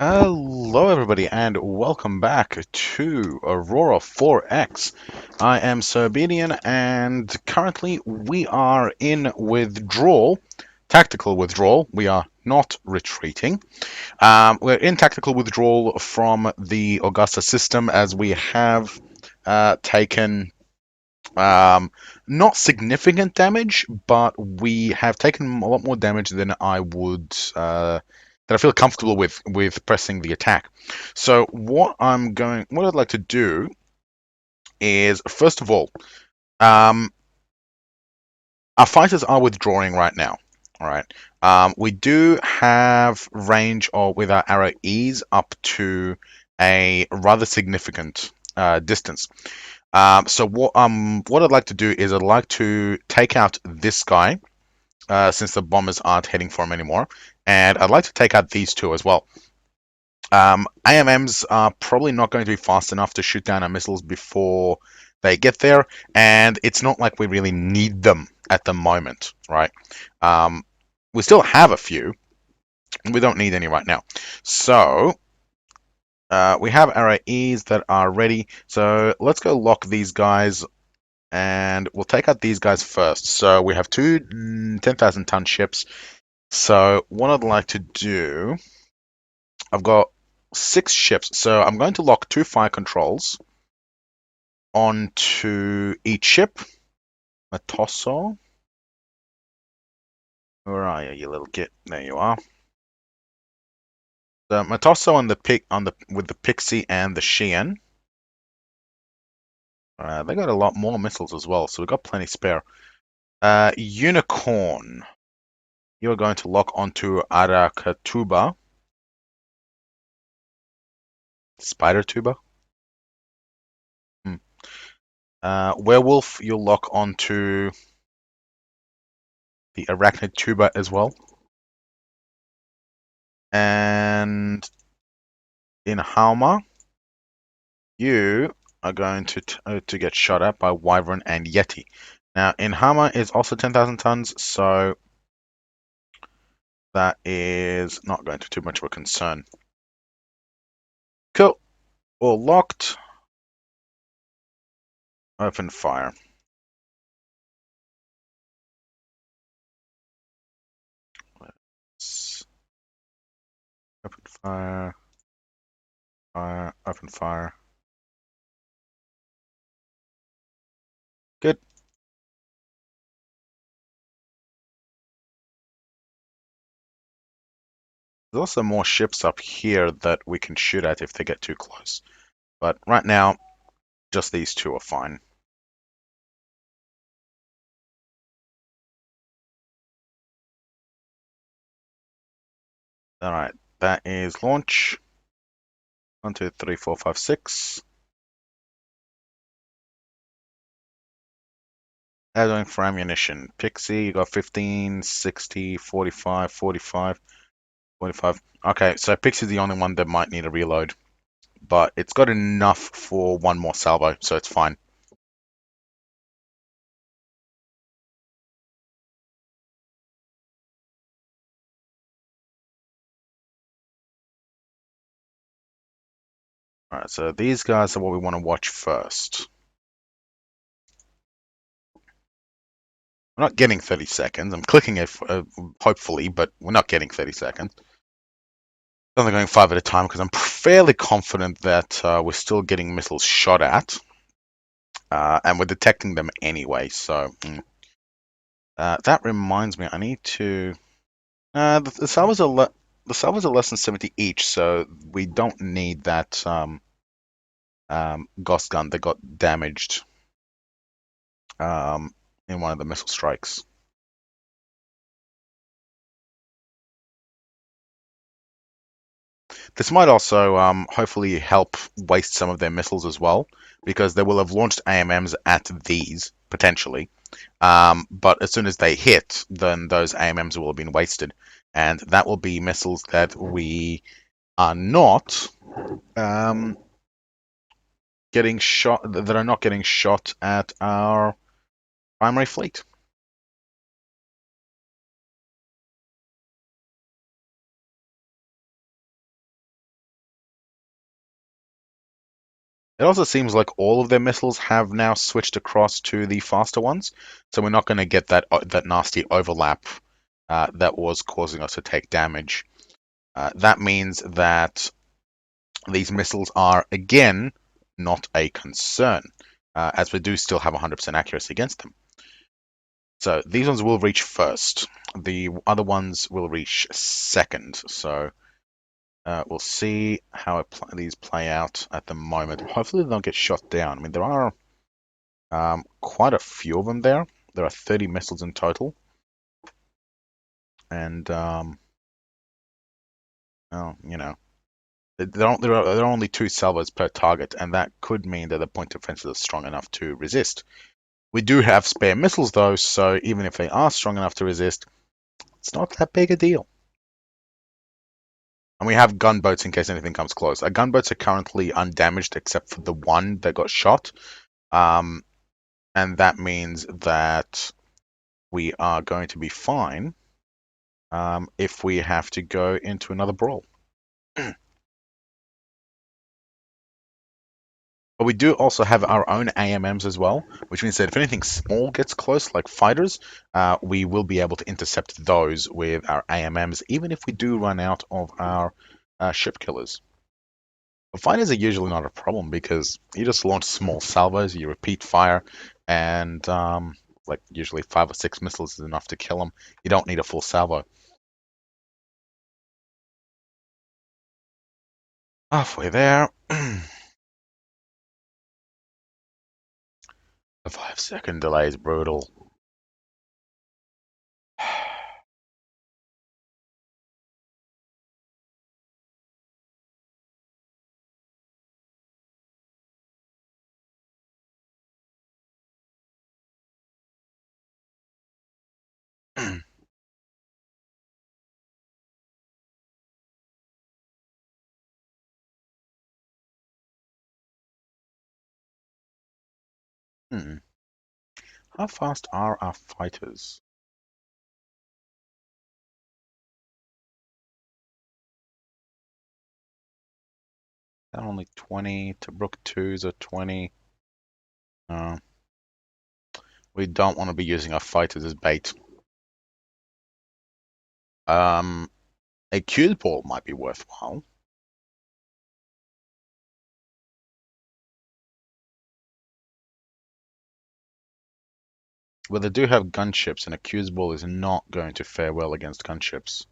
Hello, everybody, and welcome back to Aurora 4X. I am Serbidian, and currently we are in withdrawal, tactical withdrawal. We are not retreating. We're in tactical withdrawal from the Augusta system as we have taken not significant damage, but we have taken a lot more damage than I would that I feel comfortable with pressing the attack. So what I'd like to do is, first of all, um, our fighters are withdrawing right now. All right. We do have range or with our arrow ease up to a rather significant distance. So what I'd like to do is I'd like to take out this guy since the bombers aren't heading for him anymore, and I'd like to take out these two as well. AMMs are probably not going to be fast enough to shoot down our missiles before they get there, and it's not like we really need them at the moment, right? We still have a few. We don't need any right now. So we have our E's that are ready. So let's go lock these guys, and we'll take out these guys first. So we have two 10,000 ton ships. So what I'd like to do, I've got 6 ships. So I'm going to lock 2 fire controls onto each ship. Matosso. Where are you, you little git? There you are. The Matosso on the with the Pixie and the Sheehan. They got a lot more missiles as well, so we've got plenty spare. Unicorn. You're going to lock onto Arakatuba. Spider Tuba. Werewolf, you'll lock onto the Arachnid Tuba as well. And in Halma, you are going to get shot at by Wyvern and Yeti. Now, in Halma is also 10,000 tons, so that is not going to be too much of a concern. Cool. All locked. Open fire. Open fire. Fire. Open fire. Good. There's also more ships up here that we can shoot at if they get too close. But right now, just these two are fine. Alright, that is launch. 1, 2, 3, 4, 5, 6. How doing for ammunition? Pixie, you got 15, 60, 45, 45, 45. Okay, so Pixie's the only one that might need a reload. But it's got enough for one more salvo, so it's fine. Alright, so these guys are what we want to watch first. We're not getting 30 seconds. I'm clicking it, hopefully, but we're not getting 30 seconds. I'm only going 5 at a time because I'm fairly confident that we're still getting missiles shot at. And we're detecting them anyway, so... that reminds me, I need to... the salvos are less than 70 each, so we don't need that Ghost gun that got damaged in one of the missile strikes. This might also hopefully help waste some of their missiles as well, because they will have launched AMMs at these, potentially. But as soon as they hit, then those AMMs will have been wasted. And that will be missiles that we are not getting shot, that are not getting shot at our primary fleet. It also seems like all of their missiles have now switched across to the faster ones, so we're not going to get that nasty overlap that was causing us to take damage. That means that these missiles are again not a concern, as we do still have 100% accuracy against them. So these ones will reach first. The other ones will reach second. So we'll see how these play out at the moment. Hopefully they don't get shot down. I mean, there are quite a few of them there. There are 30 missiles in total. And, well, you know, there are only 2 salvos per target, and that could mean that the point defenses are strong enough to resist. We do have spare missiles, though, so even if they are strong enough to resist, it's not that big a deal. And we have gunboats in case anything comes close. Our gunboats are currently undamaged except for the one that got shot. And that means that we are going to be fine if we have to go into another brawl. But we do also have our own AMMs as well, which means that if anything small gets close, like fighters, we will be able to intercept those with our AMMs, even if we do run out of our ship killers. But fighters are usually not a problem because you just launch small salvos, you repeat fire, and like usually 5 or 6 missiles is enough to kill them. You don't need a full salvo. Halfway there. The 5-second delay is brutal. Hmm. How fast are our fighters? They're only 20. Tobruk 2s are 20. Uh, we don't want to be using our fighters as bait. Um, a cue ball might be worthwhile. Well, they do have gunships, and a cue ball is not going to fare well against gunships.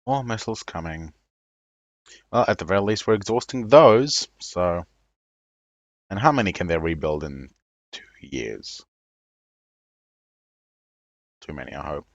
More missiles coming. Well, at the very least, we're exhausting those, so... And how many can they rebuild in 2 years? Too many, I hope.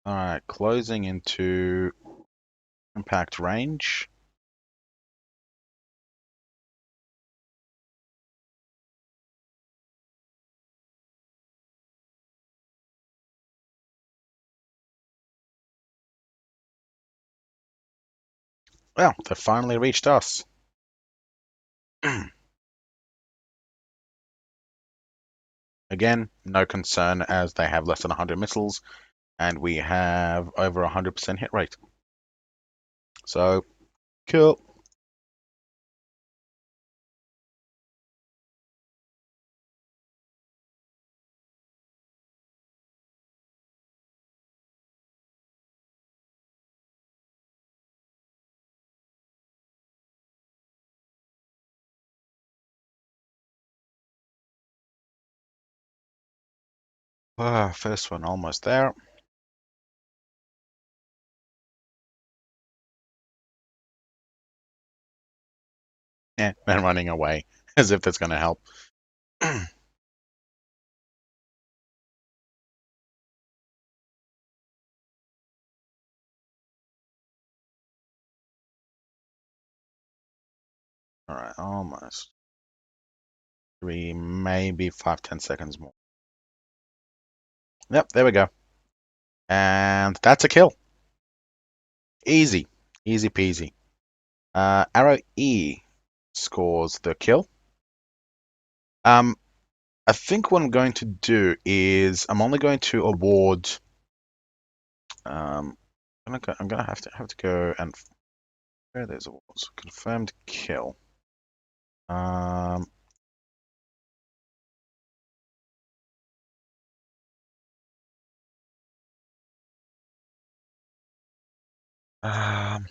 Alright, closing into impact range. Well, they finally reached us. Again, no concern as they have less than 100 missiles, and we have over 100% hit rate. So, cool. First one almost there. And running away as if that's going to help. All right, almost. Three, maybe 5, 10 seconds more. Yep, there we go. And that's a kill. Easy. Easy peasy. Arrow E scores the kill. Um, I think what I'm going to do is I'm only going to award. Um, I'm gonna have to go and where there's awards. Confirmed kill. Um, um,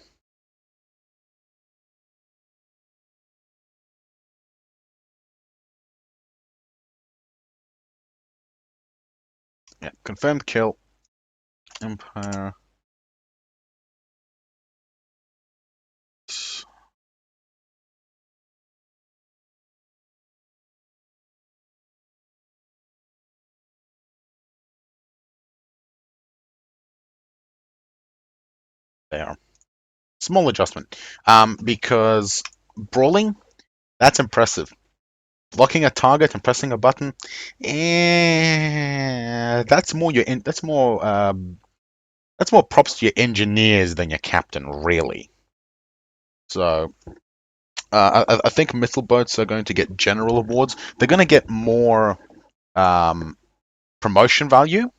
yeah, confirmed kill. Empire. There. Small adjustment. Because brawling, that's impressive. Locking a target and pressing a button, that's more that's more props to your engineers than your captain, really. So I think missile boats are going to get general awards. They're going to get more um, promotion value,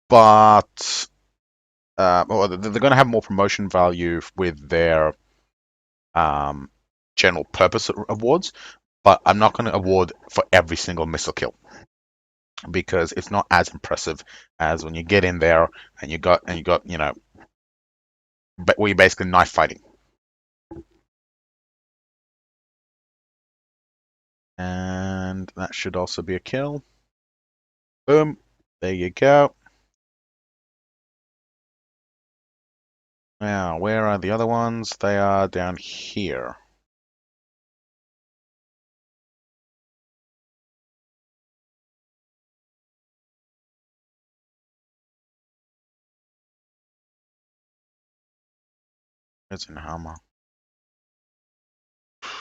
but well, they're going to have more promotion value with their um, general purpose awards. But I'm not going to award for every single missile kill because it's not as impressive as when you get in there and you got but where you're basically knife fighting. And that should also be a kill. Boom. There you go. Now, where are the other ones? They are down here. It's in Hammer.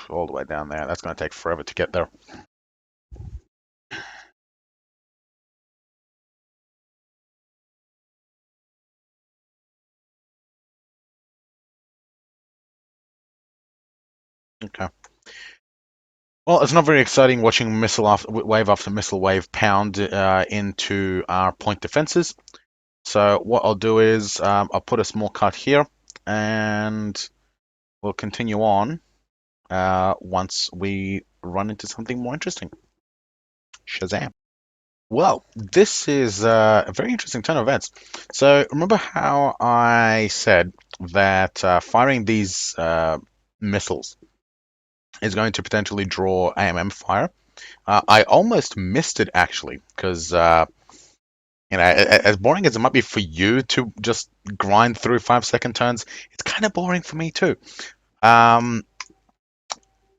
All the way down there. That's going to take forever to get there. Okay. Well, it's not very exciting watching wave after missile wave pound into our point defenses. So what I'll do is I'll put a small cut here, and we'll continue on once we run into something more interesting. Shazam. Well, this is a very interesting turn of events. So remember how I said that firing these missiles is going to potentially draw AMM fire? I almost missed it actually, because as boring as it might be for you to just grind through 5 second turns, it's kind of boring for me too. Um,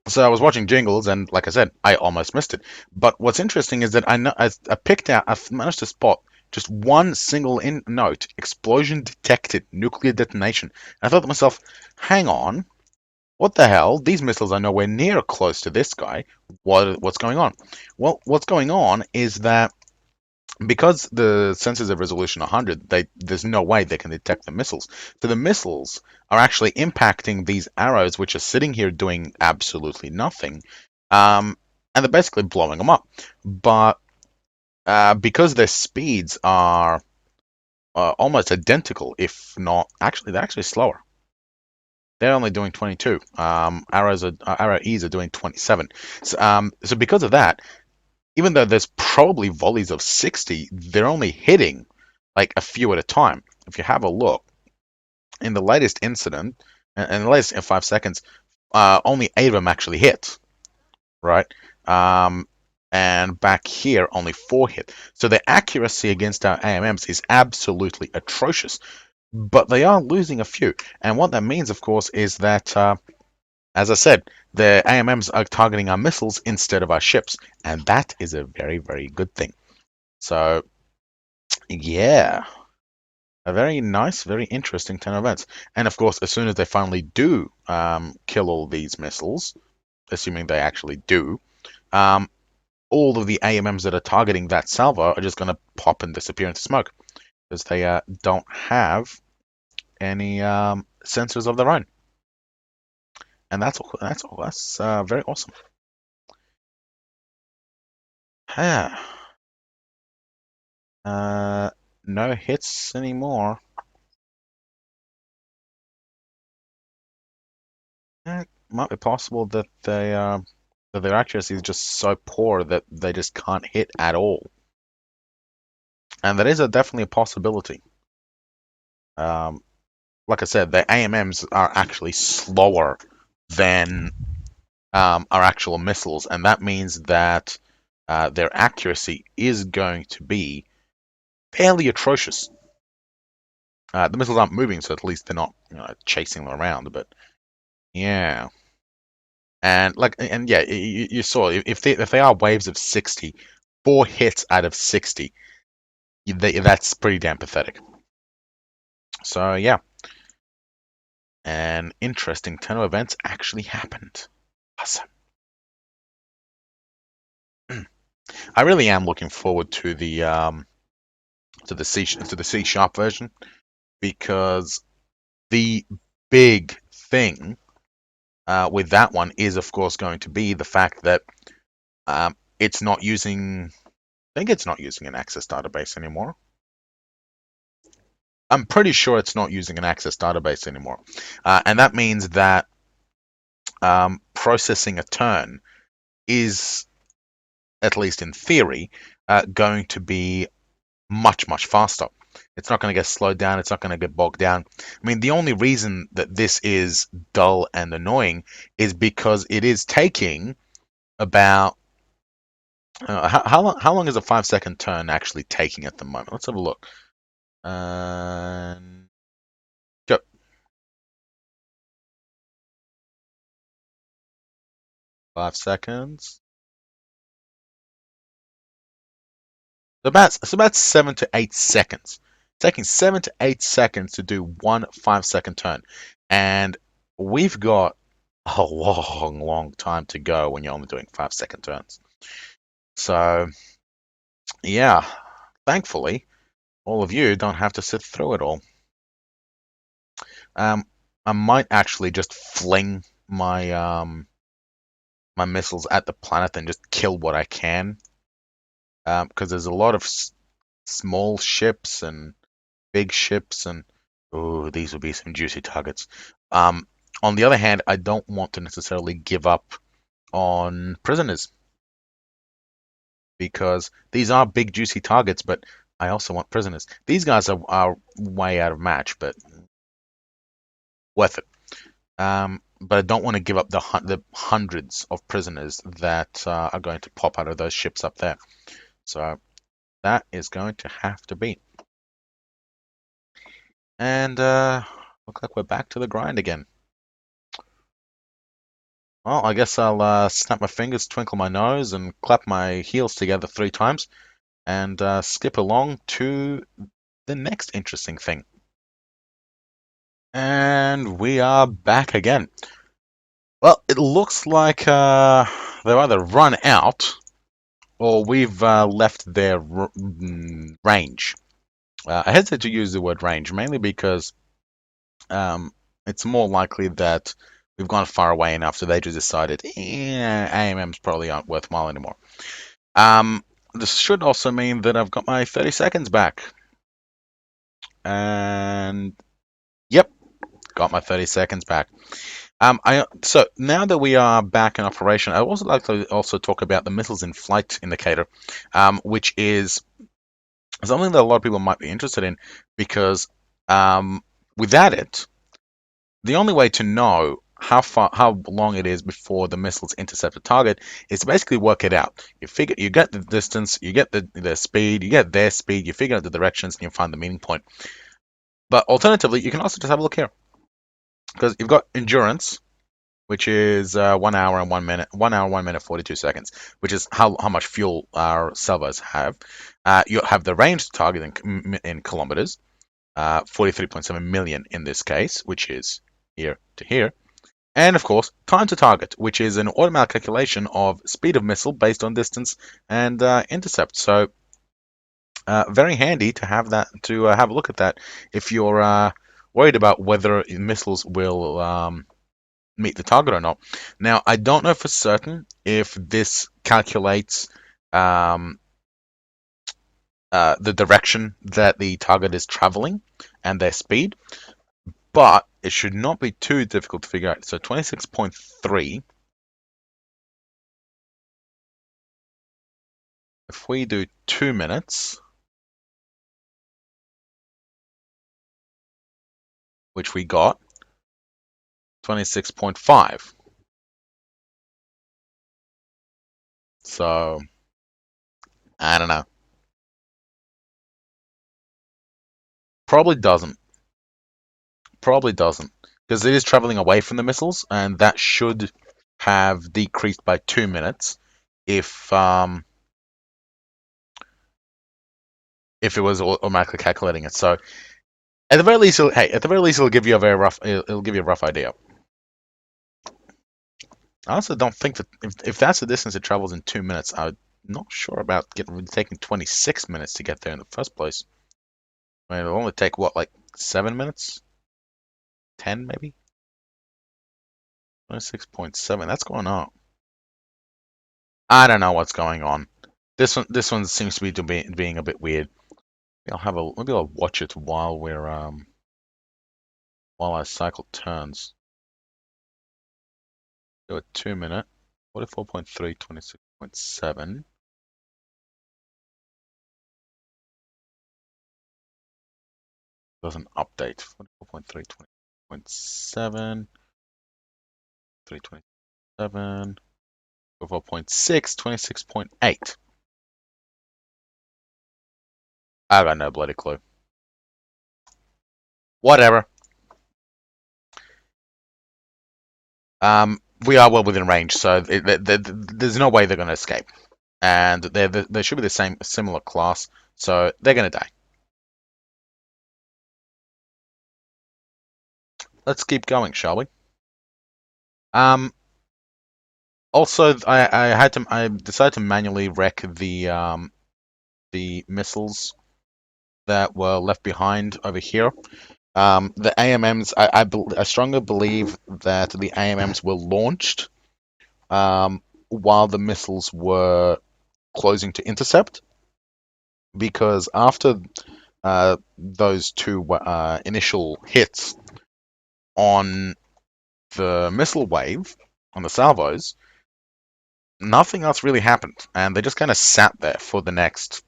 so I was watching Jingles, and like I said, I almost missed it. But what's interesting is that I've managed to spot just one single note: explosion detected, nuclear detonation. And I thought to myself, hang on, what the hell? These missiles are nowhere near close to this guy. What's going on? Well, what's going on is that because the sensors are resolution 100, there's no way they can detect the missiles. So the missiles are actually impacting these arrows, which are sitting here doing absolutely nothing, and they're basically blowing them up. But because their speeds are almost identical, if not actually, they're actually slower. They're only doing 22. Arrow E's are doing 27. So because of that, even though there's probably volleys of 60, they're only hitting like a few at a time. If you have a look, in the latest incident, and the latest in 5 seconds, only 8 of them actually hit, right? Um, and back here only 4 hit. So their accuracy against our AMMs is absolutely atrocious, but they are losing a few. And what that means, of course, is that, as I said, the AMMs are targeting our missiles instead of our ships, and that is a very, very good thing. So, yeah, a very nice, very interesting turn of events. And of course, as soon as they finally do kill all these missiles, assuming they actually do, um, all of the AMMs that are targeting that salvo are just going to pop and disappear into smoke because they don't have any sensors of their own. And that's all. That's all. That's very awesome. Yeah. No hits anymore. It might be possible that that their accuracy is just so poor that they just can't hit at all, and that is definitely a possibility. Um, like I said, the AMMs are actually slower than our actual missiles, and that means that their accuracy is going to be fairly atrocious. The missiles aren't moving, so at least they're not chasing them around. But yeah, and yeah, you saw if they are waves of 60, 4 hits out of 60, that's pretty damn pathetic. So yeah, an interesting turn of events actually happened. Awesome. I really am looking forward to the C sharp version because the big thing with that one is, of course, going to be the fact that it's not using. I think it's not using an access database anymore. I'm pretty sure it's not using an access database anymore, and that means that processing a turn is, at least in theory, going to be much, much faster. It's not going to get slowed down. It's not going to get bogged down. I mean, the only reason that this is dull and annoying is because it is taking about how long is a 5 second turn actually taking at the moment? Let's have a look. Go. 5 seconds. It's about 7 to 8 seconds. It's taking 7 to 8 seconds to do one 5 second turn, and we've got a long, long time to go when you're only doing 5 second turns. So yeah, thankfully, all of you don't have to sit through it all. I might actually just fling my missiles at the planet and just kill what I can, because there's a lot of small ships and big ships, and oh, these would be some juicy targets. On the other hand, I don't want to necessarily give up on prisoners because these are big juicy targets, but I also want prisoners. These guys are way out of match, but worth it. But I don't want to give up the hundreds of prisoners that are going to pop out of those ships up there. So that is going to have to be. And look like we're back to the grind again. Well, I guess I'll snap my fingers, twinkle my nose, and clap my heels together 3 times, and skip along to the next interesting thing. And we are back again. Well, it looks like they've either run out or we've left their range. I hesitate to use the word range, mainly because it's more likely that we've gone far away enough, so they just decided, AMMs probably aren't worthwhile anymore. This should also mean that I've got my 30 seconds back. And yep, got my 30 seconds back. So now that we are back in operation, I'd also like to also talk about the missiles in flight indicator, which is something that a lot of people might be interested in because without it, the only way to know how long it is before the missiles intercept a target is to basically work it out. You get the distance, you get the speed, you get their speed, you figure out the directions, and you find the meeting point. But alternatively, you can also just have a look here because you've got endurance, which is 1 hour and 1 minute, 1 hour, 1 minute, 42 seconds, which is how much fuel our salvos have. You have the range target in kilometers, 43.7 million in this case, which is here to here. And of course, time to target, which is an automatic calculation of speed of missile based on distance and intercept. So very handy to have that to have a look at that if you're worried about whether missiles will meet the target or not. Now, I don't know for certain if this calculates um, the direction that the target is traveling and their speed, but it should not be too difficult to figure out. So 26.3, if we do 2 minutes, which we got, 26.5. So, I don't know. Probably doesn't. Probably doesn't. Because it is traveling away from the missiles, and that should have decreased by 2 minutes if it was automatically calculating it. So at the very least, it'll give you a very rough. It'll give you a rough idea. I also don't think that if that's the distance it travels in 2 minutes, I'm not sure about taking 26 minutes to get there in the first place. I mean, it'll only take what, like 7 minutes, 10 maybe. 26.7. That's going up. I don't know what's going on. This one seems to be being a bit weird. Maybe I'll watch it while our cycle turns. Do a 2 minute. 44.3, 26.7. Doesn't update. 44.3, 20.7, 327, 44.6, 26.8. I got no bloody clue. Whatever. We are well within range, so there's no way they're going to escape. And they should be the similar class, so they're going to die. Let's keep going, shall we? Um, Also, I decided to manually wreck the missiles that were left behind over here. The AMMs, I strongly believe that the AMMs were launched while the missiles were closing to intercept, because after those two initial hits on the missile wave, on the salvos, nothing else really happened, and they just kind of sat there for the next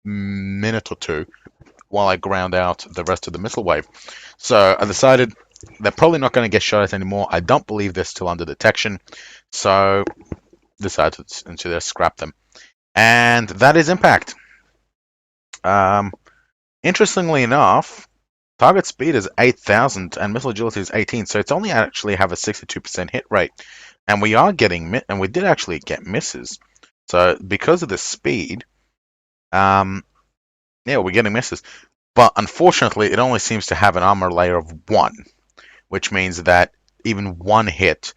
minute or two while I ground out the rest of the missile wave. So I decided they're probably not going to get shot at anymore. I don't believe they're still under detection, so decided to just scrap them. And that is impact. Interestingly enough, target speed is 8,000 and missile agility is 18, so it's only actually have a 62% hit rate. And we did actually get misses. So because of the speed, yeah, we're getting misses. But unfortunately, it only seems to have an armor layer of 1, which means that even one hit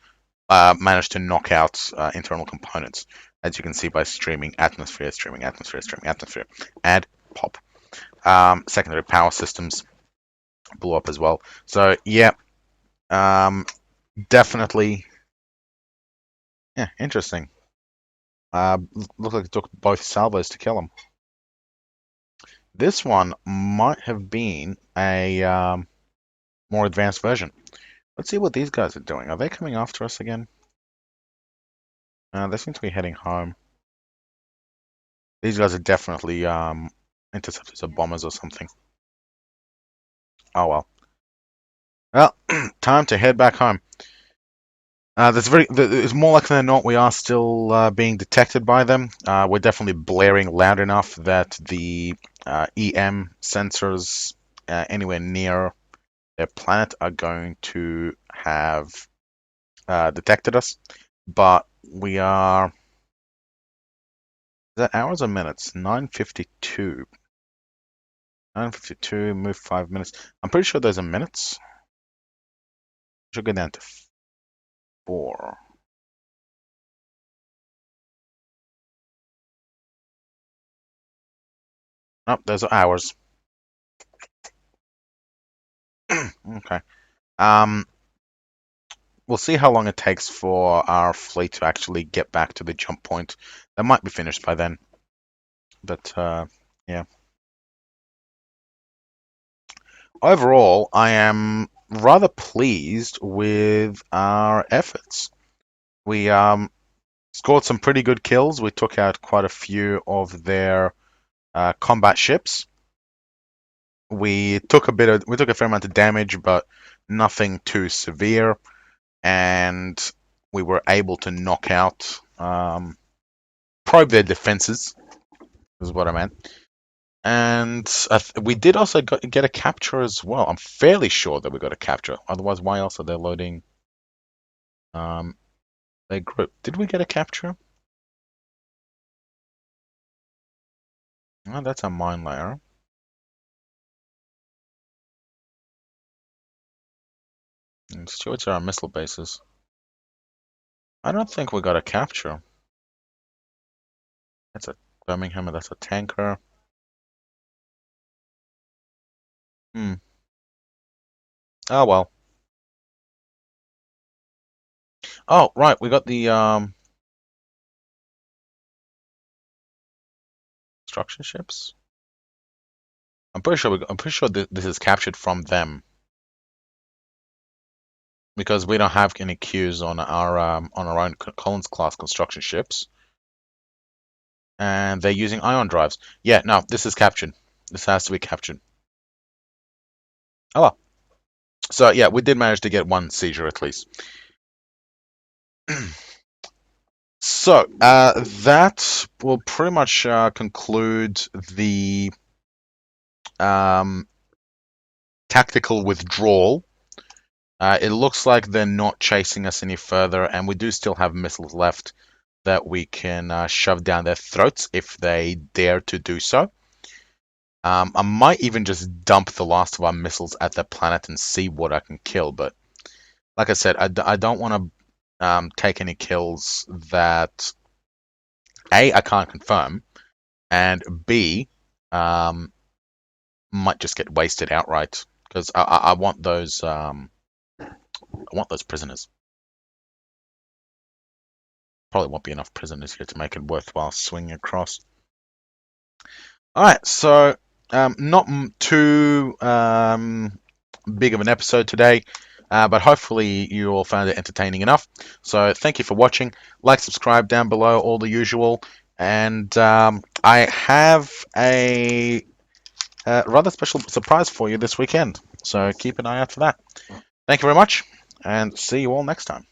managed to knock out internal components, as you can see by streaming atmosphere, streaming atmosphere, streaming atmosphere, and pop. Secondary power systems blew up as well. So yeah, definitely, yeah, interesting. Looks like it took both salvos to kill him. This one might have been a more advanced version. Let's see what these guys are doing. Are they coming after us again? They seem to be heading home. These guys are definitely interceptors or bombers or something. Oh well. Well, time to head back home. It's more likely than not we are still being detected by them. We're definitely blaring loud enough that the EM sensors anywhere near their planet are going to have detected us. But we are, is that hours or minutes? 9:52. 9:52, move 5 minutes. I'm pretty sure those are minutes. Should go down to 4. Nope, those are hours. Okay. Um, we'll see how long it takes for our fleet to actually get back to the jump point. That might be finished by then. But yeah. Overall, I am rather pleased with our efforts. We scored some pretty good kills. We took out quite a few of their combat ships. We took a fair amount of damage, but nothing too severe, and we were able to knock out, probe their defenses, is what I meant. And we did also get a capture as well. I'm fairly sure that we got a capture. Otherwise, why else are they loading um, their group? Did we get a capture? Oh, that's a mine layer. And stewards are our missile bases. I don't think we got a capture. That's a Birmingham, that's a tanker. Hmm. Oh well. Oh, right, we got the construction ships. I'm pretty sure this is captured from them because we don't have any queues on our own Collins class construction ships, and they're using ion drives. Yeah, no, this is captured. This has to be captured. Oh well. So yeah, we did manage to get one seizure at least. So that will pretty much conclude the um, tactical withdrawal. It looks like they're not chasing us any further, and we do still have missiles left that we can shove down their throats if they dare to do so. I might even just dump the last of our missiles at that planet and see what I can kill, but like I said, I don't want to take any kills that A, I can't confirm, and B, um, might just get wasted outright because I want those prisoners. Probably won't be enough prisoners here to make it worthwhile swinging across. All right, so not too big of an episode today, but hopefully you all found it entertaining enough. So thank you for watching. Like, subscribe down below, all the usual. And I have a rather special surprise for you this weekend. So keep an eye out for that. Thank you very much, and see you all next time.